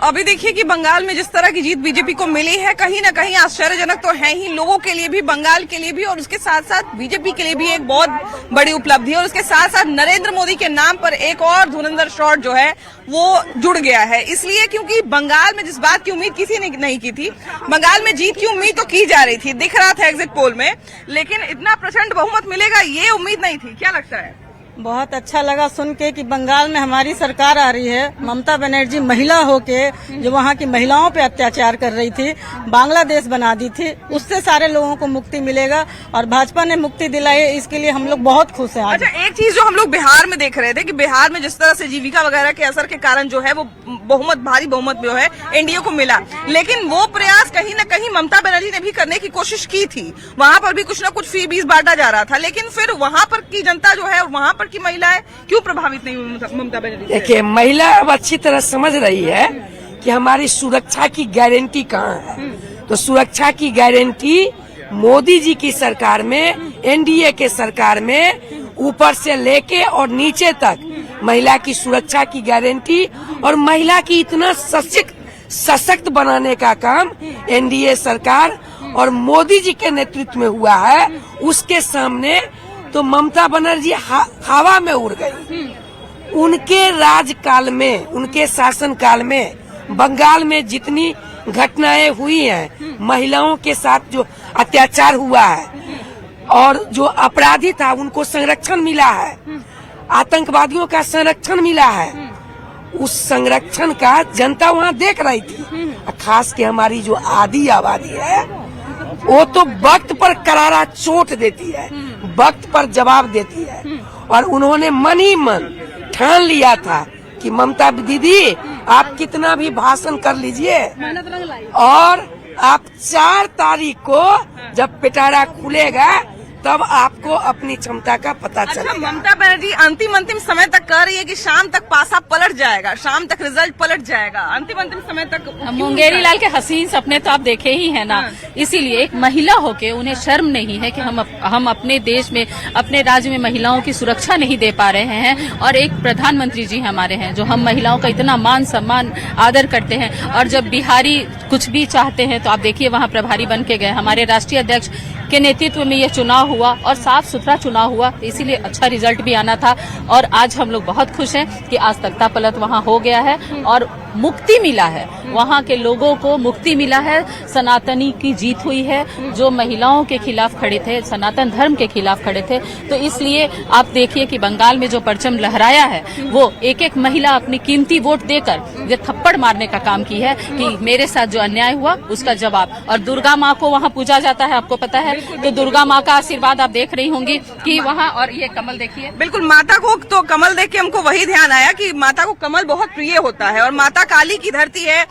अभी देखिए कि बंगाल में जिस तरह की जीत बीजेपी को मिली है, कहीं ना कहीं आश्चर्यजनक तो है ही, लोगों के लिए भी, बंगाल के लिए भी, और उसके साथ साथ बीजेपी के लिए भी एक बहुत बड़ी उपलब्धि है। और उसके साथ साथ नरेंद्र मोदी के नाम पर एक और धुरंधर शॉट जो है वो जुड़ गया है। इसलिए क्योंकि बंगाल में जिस बात की उम्मीद किसी ने नहीं की थी, बंगाल में जीत की उम्मीद तो की जा रही थी, दिख रहा था एग्जिट पोल में, लेकिन इतना प्रचंड बहुमत मिलेगा ये उम्मीद नहीं थी। क्या लगता है? बहुत अच्छा लगा सुन के कि बंगाल में हमारी सरकार आ रही है। ममता बनर्जी महिला होके जो वहाँ की महिलाओं पे अत्याचार कर रही थी, बांग्लादेश बना दी थी, उससे सारे लोगों को मुक्ति मिलेगा और भाजपा ने मुक्ति दिलाई, इसके लिए हम लोग बहुत खुश हैं। अच्छा, एक चीज जो हम लोग बिहार में देख रहे थे कि बिहार में जिस तरह से जीविका वगैरह के असर के कारण जो है वो बहुमत, भारी बहुमत जो है एनडीए को मिला, लेकिन वो प्रयास कहीं न कहीं ममता बनर्जी ने भी करने की कोशिश की थी। वहाँ पर भी कुछ न कुछ फी-बीस बांटा जा रहा था, लेकिन फिर वहाँ पर की जनता जो है और वहाँ पर की महिलाएं क्यों प्रभावित नहीं हुई ममता बनर्जी से? देखिए, महिला अब अच्छी तरह समझ रही है कि हमारी सुरक्षा की गारंटी कहाँ है। तो सुरक्षा की गारंटी मोदी जी की सरकार में, एनडीए के सरकार में, ऊपर से लेके और नीचे तक महिला की सुरक्षा की गारंटी और महिला की इतना सशक्त बनाने का काम एनडीए सरकार और मोदी जी के नेतृत्व में हुआ है। उसके सामने तो ममता बनर्जी हवा में उड़ गई। उनके राजकाल में, उनके शासनकाल में बंगाल में जितनी घटनाएं हुई हैं, महिलाओं के साथ जो अत्याचार हुआ है और जो अपराधी था उनको संरक्षण मिला है, आतंकवादियों का संरक्षण मिला है, उस संरक्षण का जनता वहाँ देख रही थी। खास के हमारी जो आधी आबादी है वो तो वक्त पर करारा चोट देती है, वक्त पर जवाब देती है। और उन्होंने मन ही मन ठान लिया था कि ममता दीदी आप कितना भी भाषण कर लीजिए और आप 4 तारीख को जब पिटारा खुलेगा तब आपको अपनी क्षमता का पता चलेगा। ममता बनर्जी अंतिम समय तक कह रही है कि शाम तक पासा पलट जाएगा, शाम तक रिजल्ट पलट जाएगा, अंतिम समय तक। मुंगेरी लाल के हसीन सपने तो आप देखे ही है ना। इसीलिए एक महिला होके उन्हें शर्म नहीं है कि हम अपने देश में, अपने राज्य में महिलाओं की सुरक्षा नहीं दे पा रहे हैं। और एक प्रधानमंत्री जी हमारे हैं जो हम महिलाओं का इतना मान सम्मान आदर करते हैं, और जब बिहारी कुछ भी चाहते हैं तो आप देखिए वहाँ प्रभारी बन के गए। हमारे राष्ट्रीय अध्यक्ष के नेतृत्व में यह चुनाव हुआ और साफ सुथरा चुनाव हुआ, इसीलिए अच्छा रिजल्ट भी आना था। और आज हम लोग बहुत खुश हैं कि आज तख्ता पलट वहाँ हो गया है और मुक्ति मिला है, वहाँ के लोगों को मुक्ति मिला है। सनातनी की जीत हुई है, जो महिलाओं के खिलाफ खड़े थे, सनातन धर्म के खिलाफ खड़े थे। तो इसलिए आप देखिए कि बंगाल में जो परचम लहराया है वो एक एक महिला अपनी कीमती वोट देकर ये थप्पड़ मारने का काम की है कि मेरे साथ जो अन्याय हुआ उसका जवाब। और दुर्गा माँ को वहाँ पूजा जाता है, आपको पता है, तो दुर्गा माँ का आशीर्वाद आप देख रही होंगी कि वहाँ। और ये कमल देखिए, बिल्कुल माता को तो कमल देख के हमको वही ध्यान आया कि माता को कमल बहुत प्रिय होता है और माता काली की धरती है।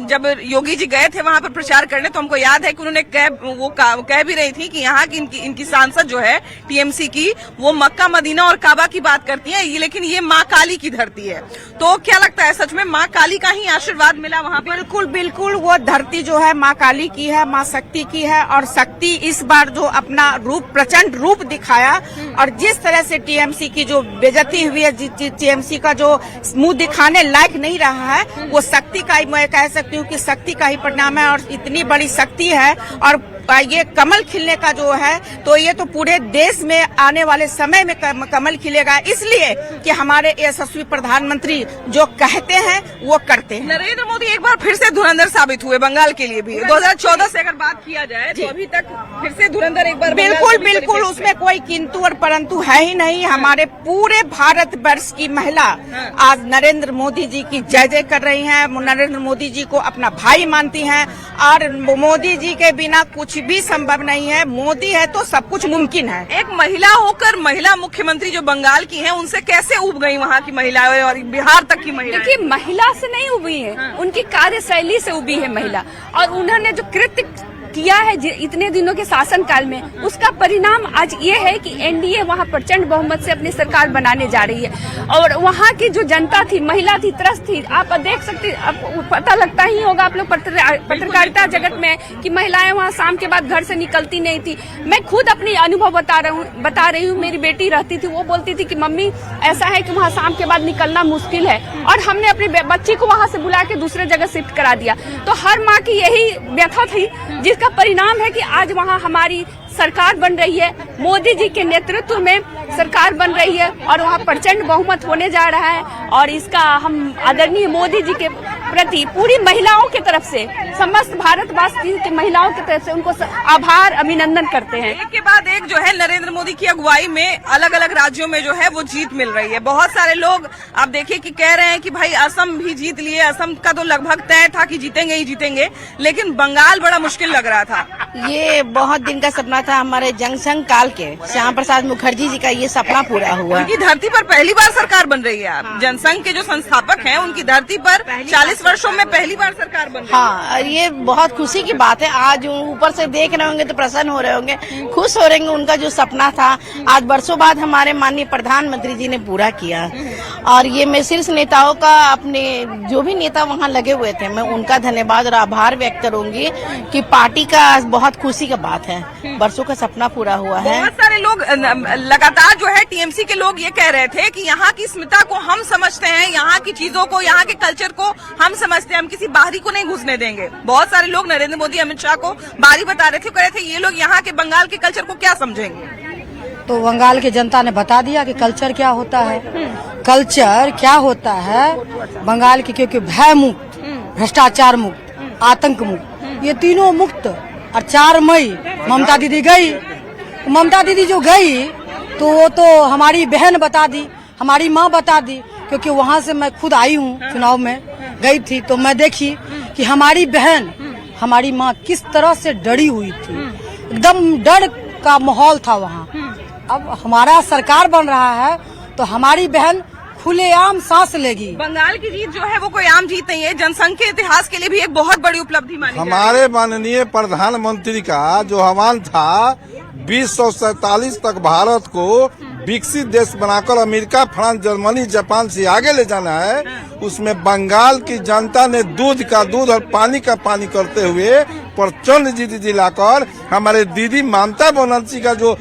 जब योगी जी गए थे वहाँ पर प्रचार करने तो हमको याद है कि उन्होंने कह भी रही थी कि यहाँ की इनकी सांसद जो है टीएमसी की, वो मक्का मदीना और काबा की बात करती है, लेकिन ये माँ काली की धरती है। तो क्या लगता है, सच में माँ काली का ही आशीर्वाद मिला वहाँ? बिल्कुल बिल्कुल, वो धरती जो है माँ काली की है, माँ शक्ति की है। और शक्ति इस बार जो अपना रूप, प्रचंड रूप दिखाया, और जिस तरह से टीएमसी की जो बेइज्जती हुई है, टीएमसी का जो मुंह दिखाने लायक नहीं रहा है, वो शक्ति का ही, मैं कह सकती हूँ कि शक्ति का ही परिणाम है। और इतनी बड़ी शक्ति है और ये कमल खिलने का जो है, तो ये तो पूरे देश में आने वाले समय में कमल खिलेगा, इसलिए कि हमारे यशस्वी प्रधानमंत्री जो कहते हैं वो करते हैं। नरेंद्र मोदी एक बार फिर से धुरंधर साबित हुए बंगाल के लिए भी। 2014 से अगर बात किया जाए तो अभी तक फिर से धुरंधर एक बार। बिल्कुल बिल्कुल, उसमें कोई किंतु और परंतु है ही नहीं। हमारे पूरे भारत वर्ष की महिला आज नरेंद्र मोदी जी की जय जय कर रही हैं, नरेंद्र मोदी जी को अपना भाई मानती हैं, और मोदी जी के बिना कुछ भी संभव नहीं है। मोदी है तो सब कुछ मुमकिन है। एक महिला होकर महिला मुख्यमंत्री जो बंगाल की हैं, उनसे कैसे उब गई वहाँ की महिलाएं और बिहार तक की महिलाएं? देखिए, महिला से नहीं उबी है, उनकी कार्यशैली से उबी है महिला। और उन्होंने जो कृत्य किया है इतने दिनों के शासन काल में, उसका परिणाम आज ये है कि एनडीए वहाँ प्रचंड बहुमत से अपनी सरकार बनाने जा रही है। और वहाँ की जो जनता थी, महिला थी, त्रस्त थी, आप देख सकते, पता लगता ही होगा आप लोग पत्रकारिता जगत में कि महिलाएं वहाँ शाम के बाद घर से निकलती नहीं थी। मैं खुद अपनी अनुभव बता रही हूँ। मेरी बेटी रहती थी, वो बोलती थी कि मम्मी ऐसा है कि वहाँ शाम के बाद निकलना मुश्किल है, और हमने अपनी बच्ची को वहाँ से बुला के दूसरे जगह शिफ्ट करा दिया। तो हर माँ की यही व्यथा थी, जिसका परिणाम है कि आज वहाँ हमारी सरकार बन रही है, मोदी जी के नेतृत्व में सरकार बन रही है, और वहाँ प्रचंड बहुमत होने जा रहा है। और इसका हम आदरणीय मोदी जी के प्रति पूरी महिलाओं की तरफ से, समस्त भारतवासी की महिलाओं की तरफ से उनको आभार अभिनंदन करते हैं। एक के बाद एक जो है नरेंद्र मोदी की अगुवाई में अलग अलग राज्यों में जो है वो जीत मिल रही है। बहुत सारे लोग आप देखिए कि कह रहे हैं कि भाई असम भी जीत लिए, असम का तो लगभग तय था कि जीतेंगे ही जीतेंगे, लेकिन बंगाल बड़ा मुश्किल लग रहा था। ये बहुत दिन का सपना था हमारे जनसंघ काल के श्याम प्रसाद मुखर्जी जी का, ये सपना पूरा हुआ। उनकी धरती पर पहली बार सरकार बन रही है। आप जनसंघ के जो संस्थापक हैं, उनकी धरती पर 40 वर्षों में पहली बार सरकार बन रही है। हाँ, ये बहुत खुशी की बात है। आज ऊपर से देख रहे होंगे तो प्रसन्न हो रहे होंगे, खुश हो रहे होंगे। उनका जो सपना था आज वर्षों बाद हमारे माननीय प्रधानमंत्री जी ने पूरा किया। और ये मैं शीर्ष नेताओं का, अपने जो भी नेता वहाँ लगे हुए थे, मैं उनका धन्यवाद और आभार व्यक्त करूंगी कि पार्टी का बहुत खुशी का बात है, वर्षों का सपना पूरा हुआ है। बहुत सारे लोग लगातार जो है टीएमसी के लोग ये कह रहे थे कि यहाँ की अस्मिता को हम समझते हैं, यहाँ की चीजों को, यहाँ के कल्चर को हम समझते हैं, हम किसी बाहरी को नहीं घुसने देंगे। बहुत सारे लोग नरेंद्र मोदी, अमित शाह को बाहरी बता रहे थे, कह रहे थे ये लोग यहाँ के बंगाल के कल्चर को क्या समझेंगे। तो बंगाल की जनता ने बता दिया कि कल्चर क्या होता है। कल्चर क्या होता है बंगाल की, क्योंकि भय मुक्त, भ्रष्टाचार मुक्त, आतंक मुक्त, ये तीनों मुक्त। और 4 मई ममता दीदी गई, ममता दीदी जो गई तो वो तो हमारी बहन बता दी, हमारी माँ बता दी, क्योंकि वहाँ से मैं खुद आई हूँ, चुनाव में गई थी तो मैं देखी कि हमारी बहन, हमारी माँ किस तरह से डरी हुई थी, एकदम डर का माहौल था वहाँ। अब हमारा सरकार बन रहा है तो हमारी बहन खुलेआम सांस लेगी। बंगाल की जीत जो है वो कोई आम जीत नहीं है, जनसंघ के इतिहास के लिए भी एक बहुत बड़ी उपलब्धि मानी हमारे माननीय प्रधानमंत्री का जो आह्वान था 2047 तक भारत को विकसित देश बनाकर अमेरिका, फ्रांस, जर्मनी, जापान से आगे ले जाना है, उसमें बंगाल की जनता ने दूध का दूध और पानी का पानी करते हुए प्रचंड जीत दिलाकर हमारे दीदी ममता बनर्जी का जो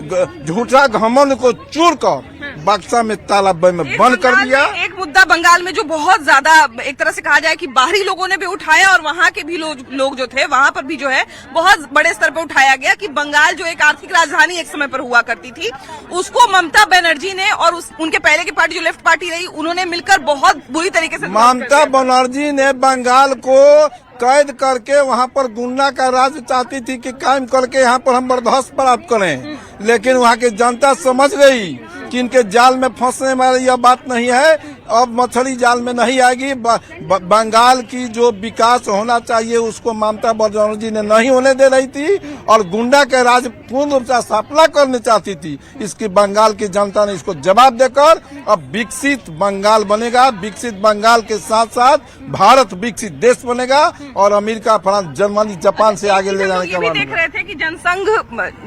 झूठा घमंड को चूर कर बक्सा में ताला में बंद कर दिया। एक मुद्दा बंगाल में जो बहुत ज्यादा एक तरह से कहा जाए कि बाहरी लोगों ने भी उठाया, और वहाँ के भी लोग जो थे वहाँ पर भी जो है बहुत बड़े स्तर पर उठाया गया कि बंगाल जो एक आर्थिक राजधानी एक समय पर हुआ करती थी, उसको ममता बनर्जी ने और उनके पहले की पार्टी जो लेफ्ट पार्टी रही, उन्होंने मिलकर बहुत बुरी तरीके से ममता बनर्जी ने बंगाल को कैद करके वहाँ पर गुंडा का राज चाहती थी कि कायम करके यहाँ पर हम बर्दाश्त प्राप्त करें, लेकिन वहाँ की जनता समझ गई कि इनके जाल में फंसने वाली यह बात नहीं है, अब मछली जाल में नहीं आएगी। बंगाल की जो विकास होना चाहिए उसको ममता बनर्जी ने नहीं होने दे रही थी और गुंडा के राज पूर्ण रूप से स्थापना करनी चाहती थी। इसकी बंगाल की जनता ने इसको जवाब देकर अब विकसित बंगाल बनेगा। विकसित बंगाल के साथ साथ भारत विकसित देश बनेगा और अमेरिका, फ्रांस, जर्मनी, जापान से आगे ले जाने का भी देख रहे थे कि जनसंघ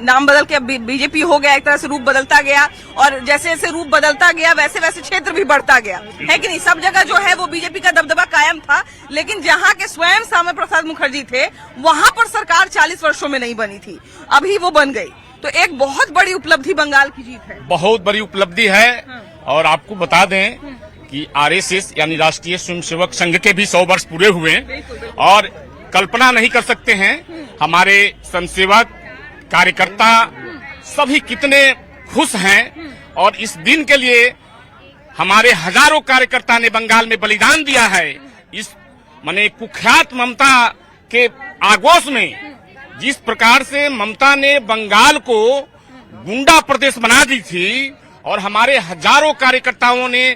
नाम बदल के बीजेपी हो गया, एक तरह से रूप बदलता गया, और जैसे जैसे रूप बदलता गया वैसे वैसे क्षेत्र भी बढ़ता गया, है कि नहीं। सब जगह जो है वो बीजेपी का दबदबा कायम था, लेकिन जहाँ के स्वयं श्यामा प्रसाद मुखर्जी थे वहाँ पर सरकार 40 वर्षों में नहीं बनी थी, अभी वो बन गई। तो एक बहुत बड़ी उपलब्धि बंगाल की जीत है, बहुत बड़ी उपलब्धि है। और आपको बता दें कि आरएसएस यानी राष्ट्रीय स्वयंसेवक संघ के भी 100 वर्ष पूरे हुए, और कल्पना नहीं कर सकते हैं हमारे स्वयंसेवक कार्यकर्ता सभी कितने खुश हैं। और इस दिन के लिए हमारे हजारों कार्यकर्ता ने बंगाल में बलिदान दिया है। इस माने कुख्यात ममता के आगोश में जिस प्रकार से ममता ने बंगाल को गुंडा प्रदेश बना दी थी और हमारे हजारों कार्यकर्ताओं ने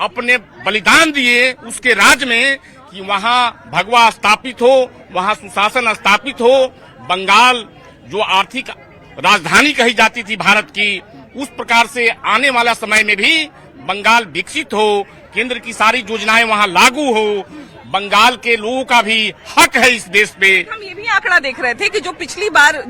अपने बलिदान दिए उसके राज में कि वहाँ भगवा स्थापित हो, वहाँ सुशासन स्थापित हो, बंगाल जो आर्थिक राजधानी कही जाती थी भारत की, उस प्रकार से आने वाला समय में भी बंगाल विकसित हो, केंद्र की सारी योजनाएं वहाँ लागू हो, बंगाल के लोगों का भी हक है इस देश पे। हम ये भी आंकड़ा देख रहे थे कि जो पिछली बार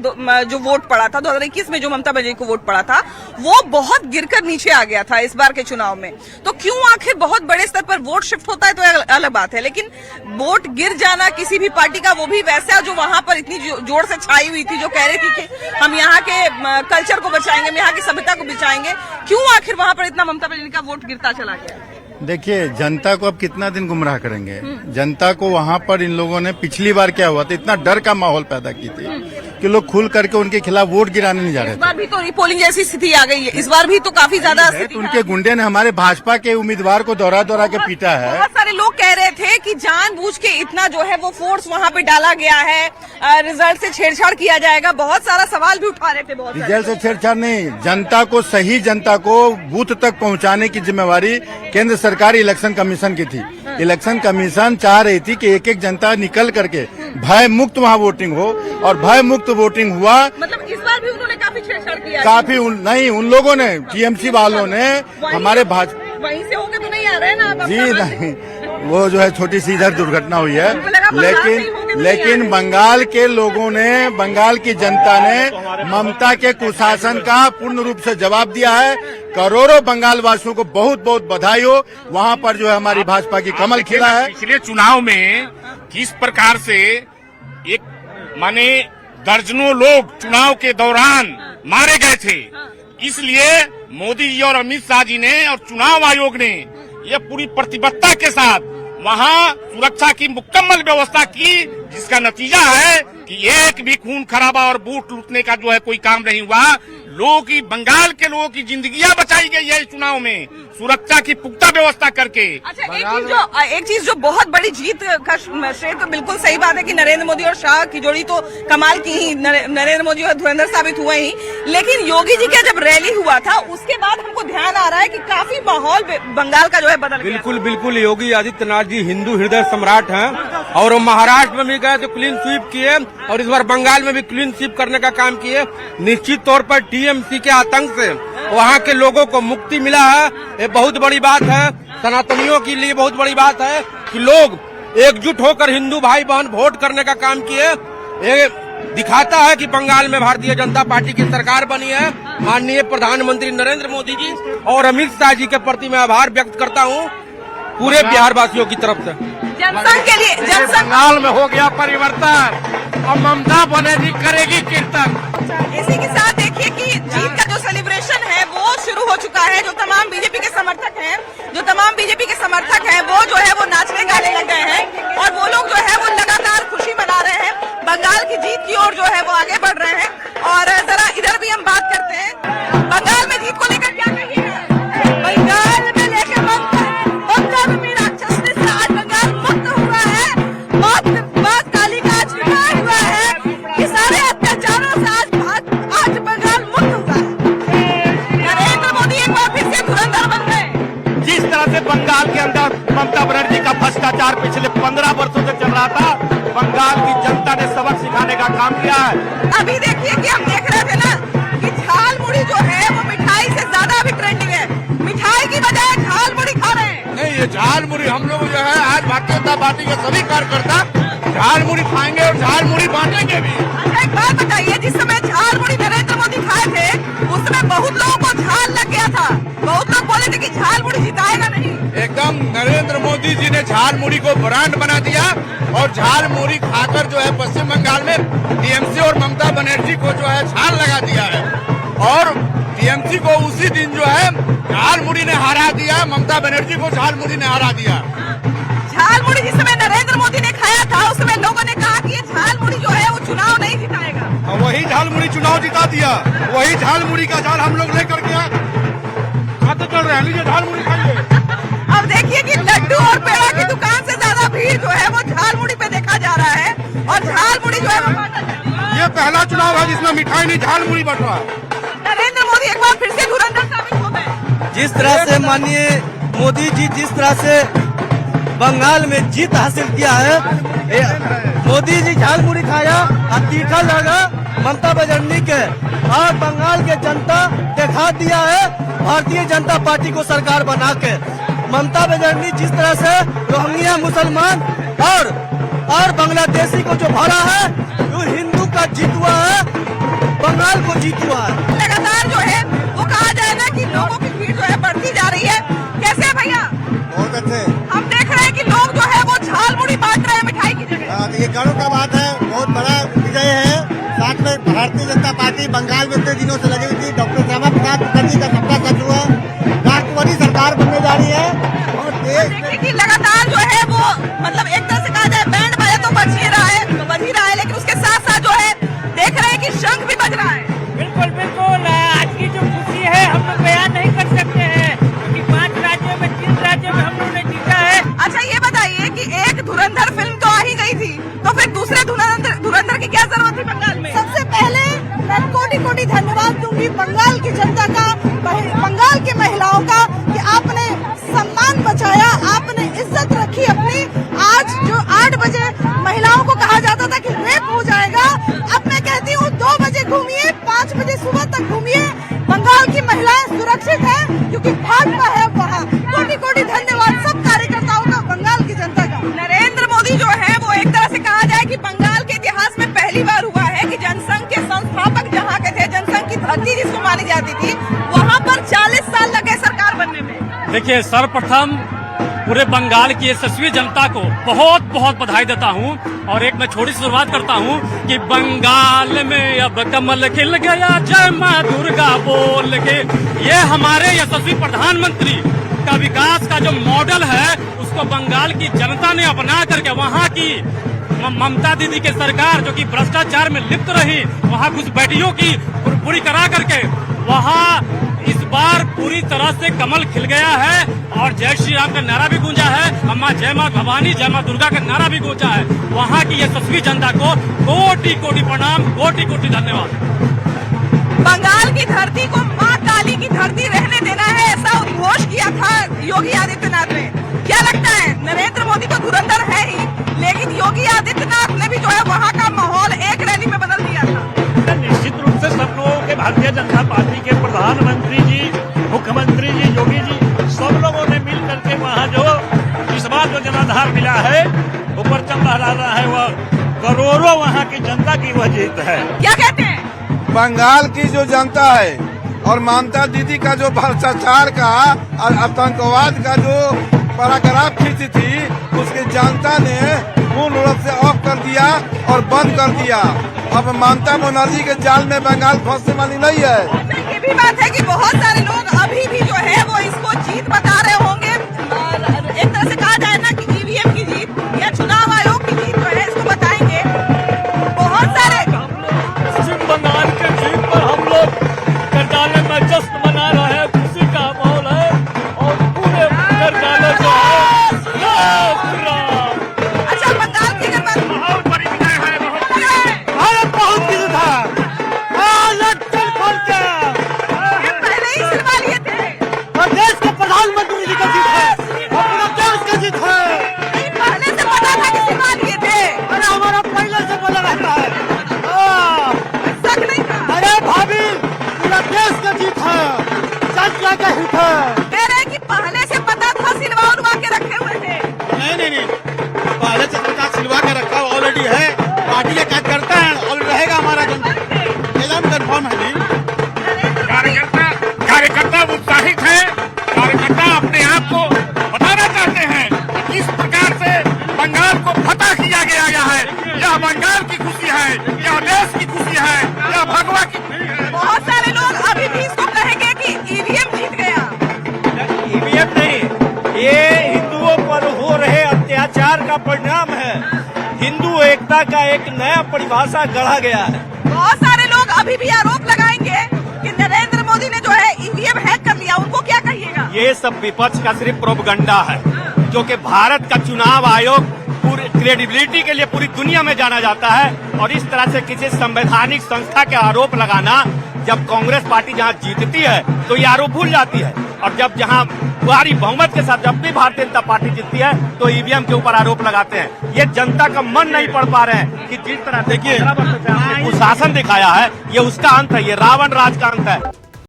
जो वोट पड़ा था 2021 में जो ममता बनर्जी को वोट पड़ा था वो बहुत गिरकर नीचे आ गया था इस बार के चुनाव में। तो क्यों आखिर बहुत बड़े स्तर पर वोट शिफ्ट होता है तो अलग बात है, लेकिन वोट गिर जाना किसी भी पार्टी का, वो भी वैसा जो वहां पर इतनी जोर से छाई हुई थी, जो कह रही थी कि हम यहाँ के कल्चर को बचाएंगे, हम यहाँ की सभ्यता को बचाएंगे, क्यों आखिर वहां पर इतना ममता बनर्जी का वोट गिरता चला गया? देखिए, जनता को अब कितना दिन गुमराह करेंगे। जनता को वहाँ पर इन लोगों ने पिछली बार क्या हुआ था, इतना डर का माहौल पैदा की थी कि लोग खुल करके उनके खिलाफ वोट गिराने नहीं जा रहे थे। इस बार भी तो रीपोलिंग जैसी स्थिति आ गई है, इस बार भी तो काफी ज्यादा तो उनके गुंडे ने हमारे भाजपा के उम्मीदवार को दौरा के पीटा है। बहुत सारे लोग कह रहे थे कि जानबूझ के इतना जो है वो फोर्स वहाँ पे डाला गया है, रिजल्ट से छेड़छाड़ किया जाएगा, बहुत सारा सवाल भी उठा रहे थे। बहुत रिजल्ट से छेड़छाड़ नहीं, जनता को, सही जनता को बूथ तक पहुँचाने की जिम्मेवारी केंद्र सरकार इलेक्शन कमीशन की थी। इलेक्शन कमीशन चाह रही थी कि एक एक जनता निकल करके भय मुक्त वहाँ वोटिंग हो, और भय मुक्त वोटिंग हुआ। मतलब इस बार भी उन्होंने काफी छेड़छाड़ किया? काफी नहीं, उन लोगों ने, टीएमसी वालों ने हमारे भाजपा वहीं से होकर तो नहीं आ रहे ना जी नहीं, वो जो है छोटी सी इधर दुर्घटना हुई है, लेकिन बंगाल के लोगों ने, बंगाल की जनता ने ममता के कुशासन का पूर्ण रूप से जवाब दिया है। करोड़ों बंगाल वासियों को बहुत बहुत बधाई हो। वहाँ पर जो है हमारी भाजपा की कमल खिला है। पिछले चुनाव में किस प्रकार से एक माने दर्जनों लोग चुनाव के दौरान मारे गए थे, इसलिए मोदी जी और अमित शाह जी ने और चुनाव आयोग ने ये पूरी प्रतिबद्धता के साथ वहाँ सुरक्षा की मुकम्मल व्यवस्था की, जिसका नतीजा है कि एक भी खून खराबा और बूथ लूटने का जो है कोई काम नहीं हुआ। लोगों की, बंगाल के लोगों की जिंदगियां बचाई गई है इस चुनाव में, सुरक्षा की पुख्ता व्यवस्था करके। अच्छा, एक चीज जो बहुत बड़ी जीत का श्रेय, तो बिल्कुल सही बात है कि नरेंद्र मोदी और शाह की जोड़ी तो कमाल की ही, नरेंद्र मोदी और धुरंधर साबित हुए ही, लेकिन योगी जी का जब रैली हुआ था उसके बाद हमको ध्यान आ रहा है कि काफी माहौल बंगाल का जो है बदल गया। बिल्कुल बिल्कुल, योगी आदित्यनाथ जी हिंदू हृदय सम्राट हैं, और वो महाराष्ट्र में भी गए तो क्लीन स्वीप किए, और इस बार बंगाल में भी क्लीन स्वीप करने का काम किए। निश्चित तौर पर टीएमसी के आतंक से वहाँ के लोगों को मुक्ति मिला है, ये बहुत बड़ी बात है। सनातनियों के लिए बहुत बड़ी बात है कि लोग एकजुट होकर हिंदू भाई बहन वोट करने का काम किए। ये दिखाता है कि बंगाल में भारतीय जनता पार्टी की सरकार बनी है। माननीय प्रधानमंत्री नरेंद्र मोदी जी और अमित शाह जी के प्रति मैं आभार व्यक्त करता हूँ पूरे बिहार वासियों की तरफ से। जनसंघ के लिए, बंगाल में हो गया परिवर्तन और ममता बनर्जी करेगी कीर्तन। इसी के साथ देखिए कि जीत का जो सेलिब्रेशन है वो शुरू हो चुका है। जो तमाम बीजेपी के समर्थक हैं वो जो है वो नाचने गाने लग गए हैं, और वो लोग जो है वो लगातार खुशी मना रहे हैं, बंगाल की जीत की ओर जो है वो आगे बढ़ रहे हैं। और जरा इधर भी हम बात करते हैं, बंगाल में जीत को लेकर क्या कहिएगा? बंगाल में लेकर ममता में राक्षस से आज बंगाल मुक्त हुआ है, बहुत काली का आज विजय हुआ है, ये सारे अत्याचारों से आज बंगाल मुक्त हुआ है। नरेंद्र मोदी एक बार फिर से धुरंधर बन गए। जिस तरह से बंगाल के अंदर ममता बनर्जी का भ्रष्टाचार पिछले 15 वर्षों से चल रहा था, बंगाल की जनता ने सबक सिखाने का काम किया है। अभी देखिए कि हम देख रहे थे ना कि झाल मुड़ी जो है वो मिठाई से ज्यादा अभी ट्रेंडिंग है, मिठाई की बजाय झाल मुड़ी खा रहे हैं। नहीं, ये झाल मुड़ी हम लोग जो है आज भारतीय जनता पार्टी के सभी कार्यकर्ता झाल मुड़ी खाएंगे और झाल मुड़ी बांटेंगे भी। अच्छा, एक बात बताइए, जिस समय झाल मुड़ी नरेंद्र मोदी खाए थे उस समय बहुत लोगों को झाल लग गया था, बहुत लोग बोले थे कि झाल मुड़ी जिताएगा नहीं। एकदम नरेंद्र मोदी जी ने झाल मुड़ी को ब्रांड बना दिया, और झाल मुड़ी खाकर जो है पश्चिम बंगाल में टीएमसी और ममता बनर्जी को जो है झाल लगा दिया है, और टीएमसी को उसी दिन जो है झाल मुड़ी ने हरा दिया, ममता बनर्जी को झाल मुड़ी ने हरा दिया। झाल मुड़ी जिस समय नरेंद्र मोदी ने खाया था उस समय लोगों ने कहा कि ये झाल मुड़ी जो है वो चुनाव नहीं जिताएगा, वही झाल मुड़ी चुनाव जिता दिया, वही झाल मुड़ी का झाल हम लोग लेकर के खाते चल रहे हैं। लीजिए झाल मुड़ी खाइए। अब देखिए कि लड्डू और पेड़ा की दुकान से ज्यादा भीड़ जो है वो झाल मुड़ी पे देखा जा रहा है, और झाल मुड़ी जो है वो बांटा जा रहा है। ये पहला चुनाव है जिसमें मिठाई नहीं झाल मुड़ी बट रहा है। नरेंद्र मोदी एक बार फिर से धुरंधर साबित हो गए। जिस तरह से माननीय मोदी जी जिस तरह से बंगाल में जीत हासिल किया है, मोदी जी झाल मुड़ी खाया और तीखा लगा ममता बनर्जी के, और बंगाल के जनता दिखा दिया है भारतीय जनता पार्टी को सरकार बना के। ममता बनर्जी जिस तरह से रोहिंग्या मुसलमान और बांग्लादेशी को जो भरा है वो हिंदू का जीत हुआ है, बंगाल को जीत हुआ है। लगातार जो है वो कहा जाए ना कि लोगों की भीड़ जो है बढ़ती जा रही है। कैसे है भैया? बहुत अच्छे। हम देख रहे हैं कि लोग जो है वो झाल मुड़ी बांट रहे हैं मिठाई की जगह। ये गर्व का बात है, बहुत बड़ा विजय है। साथ में भारतीय जनता पार्टी बंगाल में इतने दिनों से लगी हुई थी, डॉक्टर श्यामा प्रसाद मुखर्जी का सपना सच हुआ, राष्ट्रवादी सरकार बनने जा रही है। और देखिए कि लगातार जो है वो मतलब एक तरह से कहा जाए बैंड बाजा तो बज ही रहा है, लेकिन उसके साथ साथ जो है देख रहे हैं कि शंख भी बज रहा है। बिल्कुल बिल्कुल, आज की जो खुशी है हम लोग बयान नहीं कर सकते हैं, क्योंकि 5 राज्यों में 3 राज्यों में हम लोगों ने जीता है। अच्छा ये बताइए कि एक धुरंधर फिल्म तो आ ही गई थी, तो फिर दूसरे धुरंधर की क्या जरूरत थी बंगाल में? सबसे पहले मैं कोटि धन्यवाद दूंगी बंगाल की जनता का, बंगाल की महिलाओं का, कि आपने सम्मान बचाया, आपने इज्जत रखी अपनी। आज जो 8 बजे महिलाओं को कहा जाता था कि रेप हो जाएगा, अब मैं कहती हूँ 2 बजे घूमिए, 5 बजे सुबह तक घूमिए, बंगाल की महिलाएं सुरक्षित हैं, क्योंकि भाजपा है वहाँ। कोटि धन्यवाद सब कार्यकर्ताओं का, बंगाल की जनता का। नरेंद्र मोदी जो है वो एक तरह से कहा जाए कि बंगाल के इतिहास में पहली बार हुआ है कि जनसंघ के संस्थापक जहाँ के थे, जनसंघ की धरती जिसको मानी जाती थी, वहाँ पर 40 साल लगे सरकार बनने में। देखिए, सर्वप्रथम पूरे बंगाल की यशस्वी जनता को बहुत बहुत बधाई देता हूँ, और एक मैं छोटी सी शुरुआत करता हूँ कि बंगाल में अब कमल खिल गया, जय माँ दुर्गा बोल के। ये हमारे यशस्वी प्रधानमंत्री का विकास का जो मॉडल है उसको बंगाल की जनता ने अपना करके वहाँ की ममता दीदी की सरकार जो कि भ्रष्टाचार में लिप्त रही, वहाँ कुछ बेटियों की पूरी करा करके वहाँ इस बार पूरी तरह से कमल खिल गया है, और जय श्री राम का नारा भी गूंजा है, अम्मा जय माँ भवानी जय माँ दुर्गा का नारा भी गूंजा है। वहाँ की यशस्वी जनता को कोटि कोटि प्रणाम, कोटि कोटि धन्यवाद। बंगाल की धरती को माँ काली की धरती रहने देना है, ऐसा उद्घोष किया था योगी आदित्यनाथ ने। क्या लगता है? नरेंद्र मोदी तो धुरंधर है ही, लेकिन योगी आदित्यनाथ ने भी जो है वहाँ का माहौल एक रैली में बदल दिया था। निश्चित रूप से सब लोगों के भारतीय जनता पार्टी के प्रधानमंत्री जी, मुख्यमंत्री जी, योगी जी, सब लोगों ने मिल करके वहाँ जो इस बार जो जनाधार मिला है, वो परचम लहरा रहा है, वह करोड़ों वहाँ की जनता की वह जीत है। क्या कहते हैं? बंगाल की जो जनता है और ममता दीदी का जो भ्रष्टाचार का और आतंकवाद का जो पैराग्राफ खींची थी, उसकी जनता ने पूर्ण रूप से ऑफ कर दिया और बंद कर दिया। अब ममता बनर्जी के जाल में बंगाल फंसने वाली नहीं है। ये भी बात है कि बहुत सारे लोग अभी भी जो है वो इसको जीत बता रहे होंगे, और एक तरह से कहा जाए ना कि ईवीएम की जीत या चुनाव आयोग की जीत जो है इसको बताएंगे। बहुत सारे पश्चिम बंगाल के जीत पर हम लोग करजाले में जश्न मना रहे हैं, खुशी का माहौल है, और पूरे करजाले जो है अच्छा बंगाल की अगर बात बहुत बड़ी विजय है, भारत बहुत जीत था, पहले ही सिरवा लिए थे, और देश के प्रधानमंत्री जी का जीत है, और पूरा देश का जीत है। नहीं पहले से पता था कि सिरवा लिए थे, अरे हमारा पहले से बना रहता है। शक नहीं था। अरे भाभी, पूरा देश का जीत है, जनता का हित है। कह रहे हैं कि पहले से पता था, सिलवा उलवा के रखे हुए थे। नहीं, पहले से पता सिलवा के रखा ऑलरेडी है, पार्टी का कार्यकर्ता है, और रहेगा हमारा जनता, एकदम कन्फर्म है जी। कार्यकर्ता उत्साहित है, कार्यकर्ता अपने आप को बताना चाहते हैं कि किस प्रकार से बंगाल को फतह किया गया है। यह बंगाल की खुशी है, यह देश की खुशी है, यह भगवा की। बहुत सारे लोग अभी भी इसको कहेंगे कि ईवीएम जीत गया। ईवीएम नहीं, ये हिंदुओं पर हो रहे अत्याचार का परिणाम है। हिंदू एकता का एक नया परिभाषा गढ़ा गया है। बहुत सारे लोग अभी भी आरोप लगाएंगे कि नरेंद्र मोदी ने जो है ईवीएम हैक कर लिया, उनको क्या कहिएगा? ये सब विपक्ष का सिर्फ प्रोपगंडा है, जो कि भारत का चुनाव आयोग पूरी क्रेडिबिलिटी के लिए पूरी दुनिया में जाना जाता है, और इस तरह से किसी संवैधानिक संस्था के आरोप लगाना, जब कांग्रेस पार्टी जहाँ जीतती है तो ये आरोप भूल जाती है, और जब जहाँ भारी बहुमत के साथ जब भी भारतीय जनता पार्टी जीतती है तो ईवीएम के ऊपर आरोप लगाते हैं। ये जनता का मन नहीं पढ़ पा रहे हैं कि जिस तरह देखिए कुशासन दिखाया है, ये उसका अंत है, ये रावण राज का अंत है।